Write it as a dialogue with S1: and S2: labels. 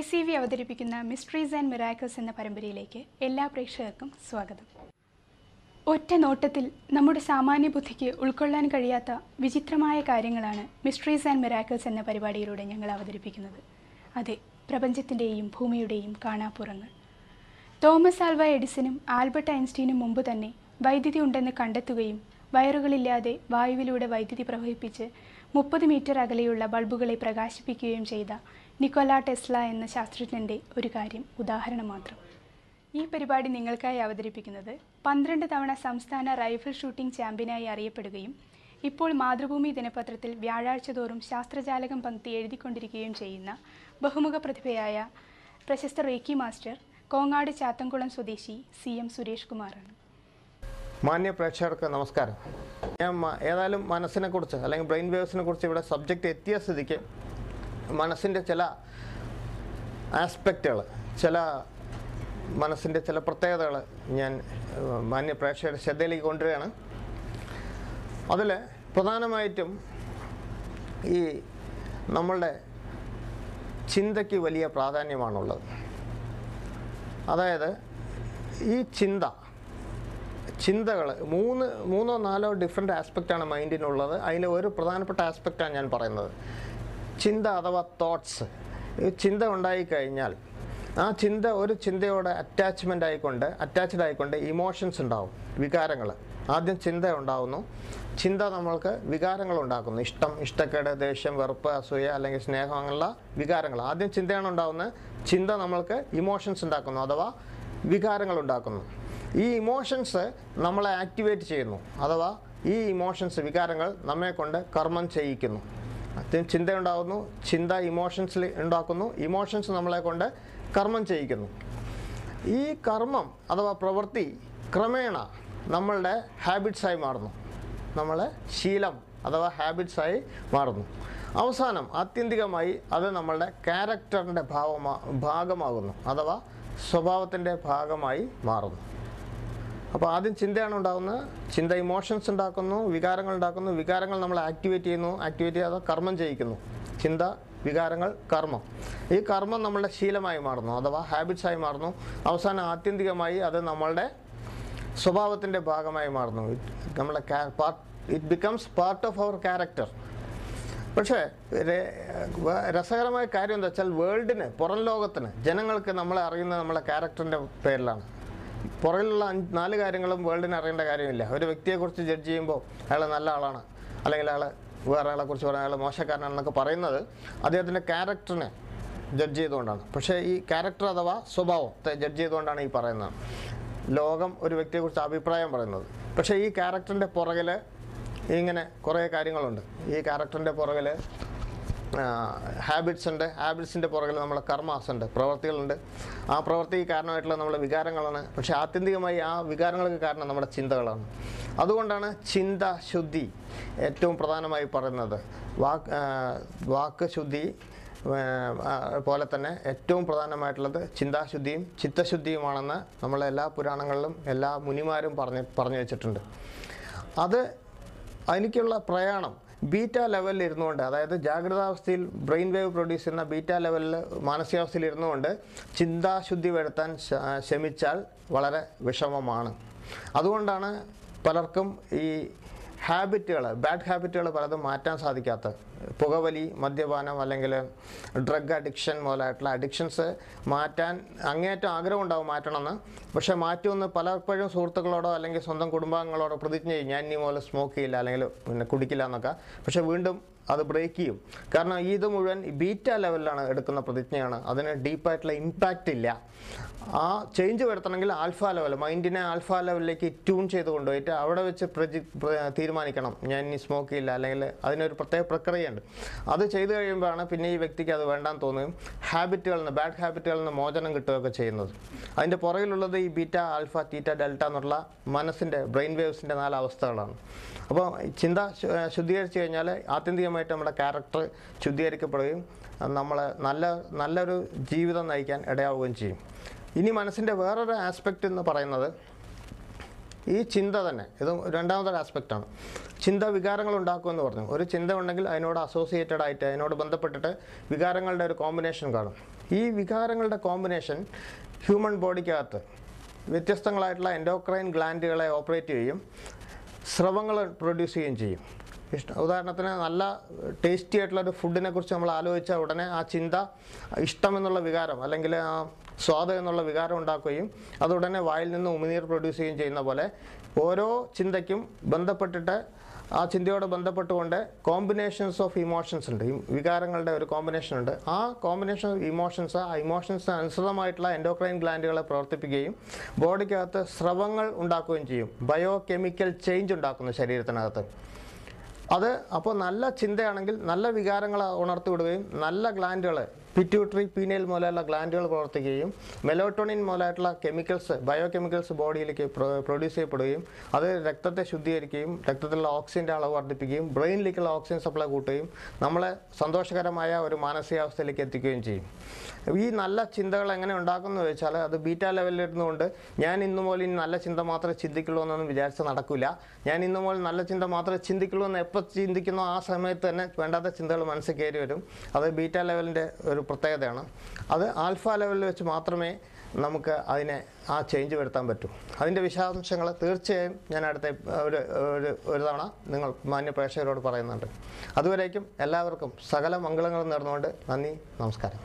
S1: KCV അവതരിപ്പിക്കുന്ന mysteries and miracles എന്ന പരമ്പരയിലേക്ക് എല്ലാ പ്രേക്ഷകർക്കും സ്വാഗതം. ഒറ്റ നോട്ടത്തിൽ നമ്മുടെ സാമാന്യ ബുദ്ധിക്ക് ഉൾക്കൊള്ളാൻ കഴിയാത്ത വിചിത്രമായ കാര്യങ്ങളാണ് മിസ്റ്ററീസ് ആൻഡ് മിറാക്കിൾസ് എന്ന പരിപാടിയിലൂടെ ഞങ്ങൾ അവതരിപ്പിക്കുന്നത്. അതെ, പ്രപഞ്ചത്തിൻ്റെയും ഭൂമിയുടെയും കാണാപ്പുറങ്ങൾ. തോമസ് ആൽവ എഡിസനും ആൽബർട്ട് ഐൻസ്റ്റീനും മുമ്പ് തന്നെ വൈദ്യുതി ഉണ്ടെന്ന് കണ്ടെത്തുകയും വയറുകളില്ലാതെ വായുവിലൂടെ വൈദ്യുതി പ്രവഹിപ്പിച്ച് 30 മീറ്റർ അകലെയുള്ള ബൾബുകളെ പ്രകാശിപ്പിക്കുകയും ചെയ്ത നിക്കോള ടെസ്ല എന്ന ശാസ്ത്രജ്ഞൻ്റെ ഒരു കാര്യം ഉദാഹരണം മാത്രം. ഈ പരിപാടി നിങ്ങൾക്കായി അവതരിപ്പിക്കുന്നത് 12 തവണ സംസ്ഥാന റൈഫിൾ ഷൂട്ടിംഗ് ചാമ്പ്യനായി അറിയപ്പെടുകയും ഇപ്പോൾ മാതൃഭൂമി ദിനപത്രത്തിൽ വ്യാഴാഴ്ച തോറും ശാസ്ത്രജാലകം പങ്ക്തി എഴുതിക്കൊണ്ടിരിക്കുകയും ചെയ്യുന്ന ബഹുമുഖ പ്രതിഭയായ പ്രശസ്ത റേക്കി മാസ്റ്റർ കോങ്ങാട് ചാത്തൻകുളം സ്വദേശി CM സുരേഷ് കുമാറാണ്.
S2: മാന്യ പ്രേക്ഷകർക്ക് നമസ്കാരം. ഞാൻ ഏതായാലും മനസ്സിനെക്കുറിച്ച് അല്ലെങ്കിൽ ബ്രെയിൻ വേവ്സിനെ കുറിച്ച് ഇവിടെ സബ്ജക്റ്റ് എത്തിയ സ്ഥിതിക്ക് മനസ്സിൻ്റെ ചില ആസ്പെക്റ്റുകൾ, ചില മനസ്സിൻ്റെ ചില പ്രത്യേകതകൾ ഞാൻ മാന്യ പ്രേക്ഷകരുടെ ശ്രദ്ധയിലേക്ക് കൊണ്ടുവരികയാണ്. അതിൽ പ്രധാനമായിട്ടും ഈ നമ്മളുടെ ചിന്തയ്ക്ക് വലിയ പ്രാധാന്യമാണുള്ളത്. അതായത് ഈ ചിന്തകൾ മൂന്നോ നാലോ ഡിഫറെൻ്റ് ആസ്പെക്റ്റാണ് മൈൻഡിനുള്ളത്. അതിൽ ഒരു പ്രധാനപ്പെട്ട ആസ്പെക്റ്റാണ് ഞാൻ പറയുന്നത്. ചിന്ത അഥവാ തോട്ട്സ്. ഈ ചിന്ത ഉണ്ടായിക്കഴിഞ്ഞാൽ ആ ഒരു ചിന്തയോട് അറ്റാച്ച്ഡ് ആയിക്കൊണ്ട് ഇമോഷൻസ് ഉണ്ടാവും, വികാരങ്ങൾ. ആദ്യം ചിന്ത ഉണ്ടാകുന്നു. ചിന്ത നമ്മൾക്ക് വികാരങ്ങൾ ഉണ്ടാക്കുന്നു. ഇഷ്ടം, ഇഷ്ടക്കേട്, ദേഷ്യം, വെറുപ്പ്, അസൂയ അല്ലെങ്കിൽ സ്നേഹം, അങ്ങനെയുള്ള വികാരങ്ങൾ. ആദ്യം ചിന്തയാണ് ഉണ്ടാകുന്നത്. ചിന്ത നമ്മൾക്ക് ഇമോഷൻസ് ഉണ്ടാക്കുന്നു അഥവാ വികാരങ്ങൾ ഉണ്ടാക്കുന്നു. ഈ ഇമോഷൻസ് നമ്മളെ ആക്ടിവേറ്റ് ചെയ്യുന്നു അഥവാ ഈ ഇമോഷൻസ്, വികാരങ്ങൾ നമ്മെ കൊണ്ട് കർമ്മം ചെയ്യിക്കുന്നു. ചിന്ത ഉണ്ടാകുന്നു, ചിന്ത ഇമോഷൻസിൽ ഉണ്ടാക്കുന്നു, ഇമോഷൻസ് നമ്മളെ കൊണ്ട് കർമ്മം ചെയ്യിക്കുന്നു. ഈ കർമ്മം അഥവാ പ്രവൃത്തി ക്രമേണ നമ്മളുടെ ഹാബിറ്റ്സായി മാറുന്നു, നമ്മളെ ശീലം അഥവാ ഹാബിറ്റ്സായി മാറുന്നു. അവസാനം ആത്യന്തികമായി അത് നമ്മളുടെ ക്യാരക്ടറിൻ്റെ ഭാഗമാകുന്നു അഥവാ സ്വഭാവത്തിൻ്റെ ഭാഗമായി മാറുന്നു. അപ്പോൾ ആദ്യം ചിന്തയാണ് ഉണ്ടാകുന്നത്. ചിന്ത ഇമോഷൻസ് ഉണ്ടാക്കുന്നു, വികാരങ്ങൾ ഉണ്ടാക്കുന്നു, വികാരങ്ങൾ നമ്മളെ ആക്ടിവേറ്റ് ചെയ്യാതെ കർമ്മം ചെയ്യിക്കുന്നു. ചിന്ത, വികാരങ്ങൾ, കർമ്മം. ഈ കർമ്മം നമ്മളുടെ ശീലമായി മാറുന്നു അഥവാ ഹാബിറ്റ്സായി മാറുന്നു. അവസാനം ആത്യന്തികമായി അത് നമ്മളുടെ സ്വഭാവത്തിൻ്റെ ഭാഗമായി മാറുന്നു. It becomes part of our character. പക്ഷേ രസകരമായ കാര്യം എന്താ വെച്ചാൽ വേൾഡിന്, പുറം ലോകത്തിന്, ജനങ്ങൾക്ക് നമ്മളെ അറിയുന്നത് നമ്മളെ ക്യാരക്ടറിൻ്റെ പേരിലാണ്. പുറകിലുള്ള 4 കാര്യങ്ങളും വേൾഡിന് അറിയേണ്ട കാര്യമില്ല. ഒരു വ്യക്തിയെക്കുറിച്ച് ജഡ്ജ് ചെയ്യുമ്പോൾ അയാൾ നല്ല ആളാണ് അല്ലെങ്കിൽ അയാൾ വേറെ ആളെക്കുറിച്ച് പറയാൻ അയാൾ മോശക്കാരനാണെന്നൊക്കെ പറയുന്നത് അദ്ദേഹത്തിൻ്റെ ക്യാരക്ടറിനെ ജഡ്ജ് ചെയ്തുകൊണ്ടാണ്. പക്ഷേ ഈ ക്യാരക്ടർ അഥവാ സ്വഭാവത്തെ ജഡ്ജ് ചെയ്തുകൊണ്ടാണ് ഈ പറയുന്നത്. ലോകം ഒരു വ്യക്തിയെക്കുറിച്ച് അഭിപ്രായം പറയുന്നത്. പക്ഷേ ഈ ക്യാരക്ടറിൻ്റെ പുറകിൽ ഇങ്ങനെ കുറേ കാര്യങ്ങളുണ്ട്. ഈ ക്യാരക്ടറിൻ്റെ പുറകിൽ ഹാബിറ്റ്സ് ഉണ്ട്. ഹാബിറ്റ്സിൻ്റെ പുറകിൽ നമ്മളെ കർമാസ് ഉണ്ട്, പ്രവൃത്തികളുണ്ട്. ആ പ്രവൃത്തിക്ക് കാരണമായിട്ടുള്ള നമ്മളെ വികാരങ്ങളാണ്. പക്ഷേ ആത്യന്തികമായി ആ വികാരങ്ങൾക്ക് കാരണം നമ്മുടെ ചിന്തകളാണ്. അതുകൊണ്ടാണ് ചിന്താശുദ്ധി ഏറ്റവും പ്രധാനമായി പറയുന്നത്. വാക്ക് ശുദ്ധി പോലെ തന്നെ ഏറ്റവും പ്രധാനമായിട്ടുള്ളത് ചിന്താശുദ്ധിയും ചിത്തശുദ്ധിയുമാണെന്ന് നമ്മളെ എല്ലാ പുരാണങ്ങളിലും എല്ലാ മുനിമാരും പറഞ്ഞു വെച്ചിട്ടുണ്ട്. എനിക്കുള്ള പ്രയാണം ബീറ്റ ലെവലിൽ ഇരുന്നുകൊണ്ട്, അതായത് ജാഗ്രതാവസ്ഥയിൽ ബ്രെയിൻ വേവ് പ്രൊഡ്യൂസ് ചെയ്യുന്ന ബീറ്റ ലെവലിൽ മാനസികാവസ്ഥയിൽ ഇരുന്നുകൊണ്ട് ചിന്താശുദ്ധി വരുത്താൻ ശ്രമിച്ചാൽ വളരെ വിഷമമാണ്. അതുകൊണ്ടാണ് പലർക്കും ഈ ബാഡ് ഹാബിറ്റുകൾ പലതും മാറ്റാൻ സാധിക്കാത്തത്. പുകവലി, മദ്യപാനം അല്ലെങ്കിൽ ഡ്രഗ് അഡിക്ഷൻ മുതലായിട്ടുള്ള അഡിക്ഷൻസ് മാറ്റാൻ അങ്ങേയറ്റം ആഗ്രഹം ഉണ്ടാവും മാറ്റണമെന്ന്. പക്ഷേ മാറ്റുമെന്ന് പലപ്പോഴും സുഹൃത്തുക്കളോടോ അല്ലെങ്കിൽ സ്വന്തം കുടുംബാംഗങ്ങളോടോ പ്രതിജ്ഞ ചെയ്യും, ഞാൻ ഇനി മുതൽ സ്മോക്ക് ചെയ്യില്ല അല്ലെങ്കിൽ കുടിക്കില്ല എന്നൊക്കെ. പക്ഷേ വീണ്ടും അത് ബ്രേക്ക് ചെയ്യും. കാരണം ഇത് മുഴുവൻ ബീറ്റ ലെവലിലാണ് എടുക്കുന്ന പ്രതിജ്ഞയാണ്. അതിന് ഡീപ്പായിട്ടുള്ള ഇമ്പാക്റ്റ് ഇല്ല. ആ ചേഞ്ച് വരുത്തണമെങ്കിൽ മൈൻഡിനെ ആൽഫ ലെവലിലേക്ക് ട്യൂൺ ചെയ്ത് കൊണ്ടുപോയിട്ട് അവിടെ വെച്ച് തീരുമാനിക്കണം, ഞാൻ ഇനി സ്മോക്ക് ചെയ്യില്ല. അല്ലെങ്കിൽ അതിനൊരു പ്രത്യേക പ്രക്രിയയുണ്ട്. അത് ചെയ്തു കഴിയുമ്പോഴാണ് പിന്നെ ഈ വ്യക്തിക്ക് അത് വേണ്ടാന്ന് തോന്നുകയും ബാഡ് ഹാബിറ്റുകളിൽ നിന്ന് മോചനം കിട്ടുകയൊക്കെ ചെയ്യുന്നത്. അതിൻ്റെ പുറകിലുള്ളത് ഈ ബീറ്റ, ആൽഫ, തീറ്റ, ഡെൽറ്റ എന്നുള്ള മനസ്സിൻ്റെ, ബ്രെയിൻ വേവ്സിൻ്റെ 4 അവസ്ഥകളാണ്. അപ്പോൾ ചിന്ത ശുദ്ധീകരിച്ചു കഴിഞ്ഞാൽ ആത്യന്തികമായിട്ട് നമ്മുടെ ക്യാരക്ടർ ശുദ്ധീകരിക്കപ്പെടുകയും നമ്മൾ നല്ലൊരു ജീവിതം നയിക്കാൻ ഇടയാവുകയും ചെയ്യും. ഇനി മനസ്സിൻ്റെ വേറൊരു ആസ്പെക്റ്റ് എന്ന് പറയുന്നത് ഈ ചിന്ത തന്നെ. ഇത് രണ്ടാമതൊരു ആസ്പെക്റ്റാണ്. ചിന്ത വികാരങ്ങൾ ഉണ്ടാക്കുമെന്ന് പറഞ്ഞു. ഒരു ചിന്ത ഉണ്ടെങ്കിൽ അതിനോട് അസോസിയേറ്റഡ് ആയിട്ട്, അതിനോട് ബന്ധപ്പെട്ടിട്ട് വികാരങ്ങളുടെ ഒരു കോമ്പിനേഷൻ കാണും. ഈ വികാരങ്ങളുടെ കോമ്പിനേഷൻ ഹ്യൂമൻ ബോഡിക്കകത്ത് വ്യത്യസ്തങ്ങളായിട്ടുള്ള എൻഡോക്രൈൻ ഗ്ലാൻഡുകളെ ഓപ്പറേറ്റ് ചെയ്യും, സ്രവങ്ങൾ പ്രൊഡ്യൂസ് ചെയ്യുകയും ചെയ്യും. ഉദാഹരണത്തിന് നല്ല ടേസ്റ്റി ആയിട്ടുള്ളൊരു ഫുഡിനെ കുറിച്ച് നമ്മൾ ആലോചിച്ചാൽ ഉടനെ ആ ചിന്ത ഇഷ്ടമെന്നുള്ള വികാരം അല്ലെങ്കിൽ ആ സ്വാദ് എന്നുള്ള വികാരം ഉണ്ടാക്കുകയും അതുടനെ വായിൽ നിന്ന് ഉമിനീർ പ്രൊഡ്യൂസ് ചെയ്യുകയും ചെയ്യുന്ന പോലെ ഓരോ ചിന്തയ്ക്കും ബന്ധപ്പെട്ടിട്ട് ആ ചിന്തയോട് ബന്ധപ്പെട്ടുകൊണ്ട് കോമ്പിനേഷൻസ് ഓഫ് ഇമോഷൻസ് ഉണ്ട്. ഈ വികാരങ്ങളുടെ ഒരു കോമ്പിനേഷൻ ഉണ്ട്. ആ കോമ്പിനേഷൻ ഓഫ് ഇമോഷൻസ്, ആ ഇമോഷൻസിന് അനുസൃതമായിട്ടുള്ള എൻഡോക്രൈൻ ഗ്ലാൻഡുകളെ പ്രവർത്തിപ്പിക്കുകയും ബോഡിക്കകത്ത് സ്രവങ്ങൾ ഉണ്ടാക്കുകയും ചെയ്യും. ബയോ കെമിക്കൽ ചേഞ്ച് ഉണ്ടാക്കുന്നു ശരീരത്തിനകത്ത്. അത് അപ്പോൾ നല്ല ചിന്തയാണെങ്കിൽ നല്ല വികാരങ്ങൾ ഉണർത്തിവിടുകയും നല്ല ഗ്ലാൻഡുകൾ, പിറ്റ്യൂട്ടറി, പീനൽ മുതലുള്ള ഗ്ലാൻഡുകൾ പ്രവർത്തിക്കുകയും മെലോട്ടോണിൻ മുതലായിട്ടുള്ള കെമിക്കൽസ്, ബയോ കെമിക്കൽസ് ബോഡിയിലേക്ക് പ്രൊഡ്യൂസ് ചെയ്യപ്പെടുകയും അത് രക്തത്തെ ശുദ്ധീകരിക്കുകയും രക്തത്തിലുള്ള ഓക്സിജൻ്റെ അളവ് വർദ്ധിപ്പിക്കുകയും ബ്രെയിനിലേക്കുള്ള ഓക്സിജൻ സപ്ലൈ കൂട്ടുകയും നമ്മളെ സന്തോഷകരമായ ഒരു മാനസികാവസ്ഥയിലേക്ക് എത്തിക്കുകയും ചെയ്യും. ഈ നല്ല ചിന്തകൾ എങ്ങനെ ഉണ്ടാക്കുന്നു വെച്ചാൽ അത് ബീറ്റാ ലെവലിലിരുന്നുകൊണ്ട് ഞാൻ ഇന്നു മുതൽ ഇനി നല്ല ചിന്ത മാത്രമേ ചിന്തിക്കുള്ളൂ എന്നൊന്നും വിചാരിച്ച് നടക്കില്ല. ഞാൻ ഇന്നു മുതൽ നല്ല ചിന്ത മാത്രമേ ചിന്തിക്കുള്ളൂ എന്ന് എപ്പോൾ ചിന്തിക്കുന്നോ ആ സമയത്ത് തന്നെ വേണ്ടാത്ത ചിന്തകൾ മനസ്സിൽ കയറി വരും. അത് ബീറ്റാ ലെവലിൻ്റെ ഒരു പ്രത്യേകതയാണ്. അത് ആൽഫ ലെവലിൽ വെച്ച് മാത്രമേ നമുക്ക് ആ ചേഞ്ച് വരുത്താൻ പറ്റൂ. അതിൻ്റെ വിശദാംശങ്ങൾ തീർച്ചയായും ഞാൻ അടുത്ത ഒരു തവണ നിങ്ങൾ മാന്യ പ്രേക്ഷകരോട് പറയുന്നുണ്ട്. അതുവരേക്കും എല്ലാവർക്കും സകല മംഗളങ്ങളും നേർന്നുകൊണ്ട് നന്ദി, നമസ്കാരം.